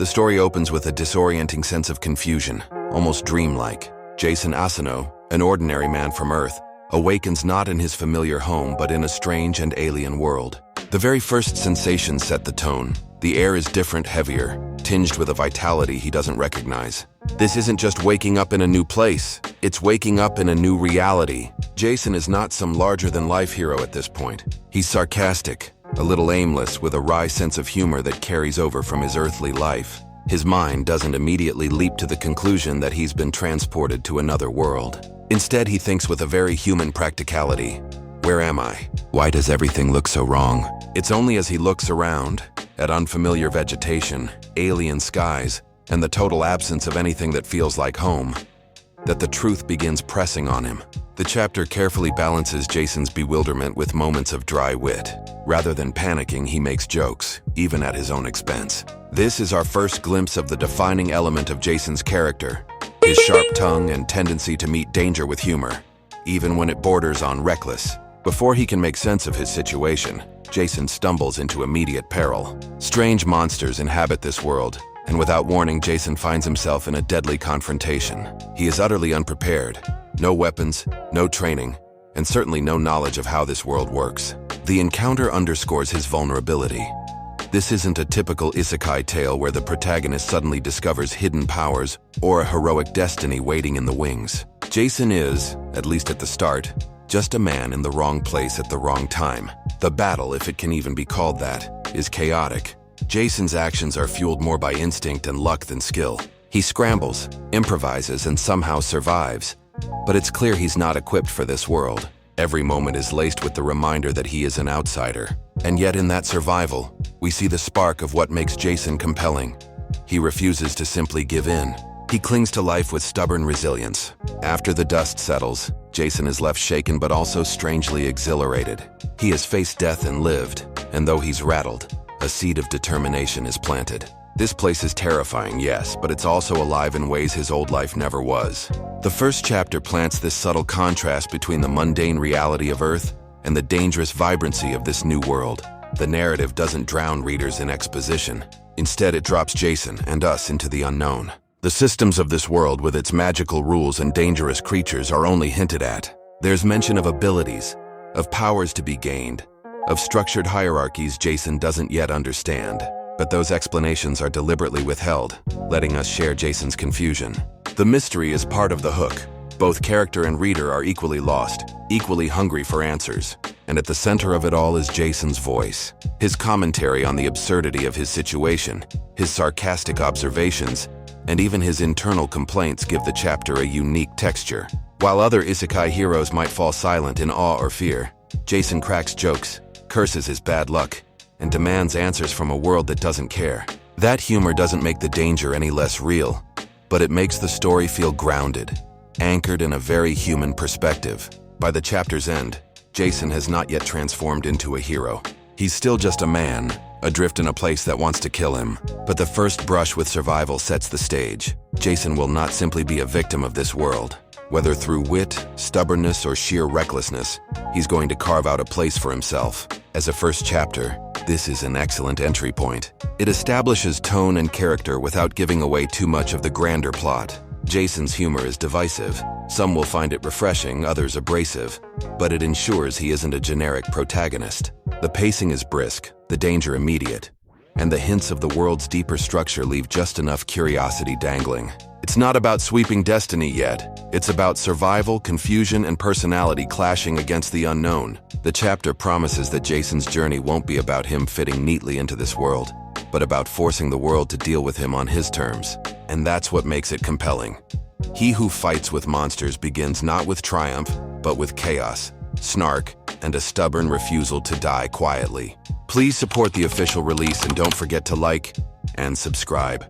The story opens with a disorienting sense of confusion, almost dreamlike. Jason Asano, an ordinary man from Earth, awakens not in his familiar home but in a strange and alien world. The very first sensations set the tone. The air is different, heavier, tinged with a vitality he doesn't recognize. This isn't just waking up in a new place, it's waking up in a new reality. Jason is not some larger-than-life hero at this point. He's sarcastic, a little aimless, with a wry sense of humor that carries over from his earthly life. His mind doesn't immediately leap to the conclusion that he's been transported to another world. Instead, he thinks with a very human practicality. Where am I? Why does everything look so wrong? It's only as he looks around, at unfamiliar vegetation, alien skies, and the total absence of anything that feels like home, that the truth begins pressing on him. The chapter carefully balances Jason's bewilderment with moments of dry wit. Rather than panicking, he makes jokes, even at his own expense. This is our first glimpse of the defining element of Jason's character, his sharp tongue and tendency to meet danger with humor, even when it borders on reckless. Before he can make sense of his situation, Jason stumbles into immediate peril. Strange monsters inhabit this world, and without warning, Jason finds himself in a deadly confrontation. He is utterly unprepared. No weapons, no training, and certainly no knowledge of how this world works. The encounter underscores his vulnerability. This isn't a typical isekai tale where the protagonist suddenly discovers hidden powers or a heroic destiny waiting in the wings. Jason is, at least at the start, just a man in the wrong place at the wrong time. The battle, if it can even be called that, is chaotic. Jason's actions are fueled more by instinct and luck than skill. He scrambles, improvises, and somehow survives. But it's clear he's not equipped for this world. Every moment is laced with the reminder that he is an outsider. And yet in that survival, we see the spark of what makes Jason compelling. He refuses to simply give in. He clings to life with stubborn resilience. After the dust settles, Jason is left shaken but also strangely exhilarated. He has faced death and lived, and though he's rattled, a seed of determination is planted. This place is terrifying, yes, but it's also alive in ways his old life never was. The first chapter plants this subtle contrast between the mundane reality of Earth and the dangerous vibrancy of this new world. The narrative doesn't drown readers in exposition. Instead, it drops Jason and us into the unknown. The systems of this world with its magical rules and dangerous creatures are only hinted at. There's mention of abilities, of powers to be gained, of structured hierarchies Jason doesn't yet understand. But those explanations are deliberately withheld, letting us share Jason's confusion. The mystery is part of the hook. Both character and reader are equally lost, equally hungry for answers. And at the center of it all is Jason's voice. His commentary on the absurdity of his situation, his sarcastic observations, and even his internal complaints give the chapter a unique texture. While other isekai heroes might fall silent in awe or fear, Jason cracks jokes, curses his bad luck, and demands answers from a world that doesn't care. That humor doesn't make the danger any less real, but it makes the story feel grounded, anchored in a very human perspective. By the chapter's end, Jason has not yet transformed into a hero. He's still just a man, adrift in a place that wants to kill him. But the first brush with survival sets the stage. Jason will not simply be a victim of this world. Whether through wit, stubbornness, or sheer recklessness, he's going to carve out a place for himself. As a first chapter, this is an excellent entry point. It establishes tone and character without giving away too much of the grander plot. Jason's humor is divisive. Some will find it refreshing, others abrasive, but it ensures he isn't a generic protagonist. The pacing is brisk, the danger immediate, and the hints of the world's deeper structure leave just enough curiosity dangling. It's not about sweeping destiny yet. It's about survival, confusion, and personality clashing against the unknown. The chapter promises that Jason's journey won't be about him fitting neatly into this world, but about forcing the world to deal with him on his terms. And that's what makes it compelling. He who fights with monsters begins not with triumph, but with chaos, snark, and a stubborn refusal to die quietly. Please support the official release and don't forget to like and subscribe.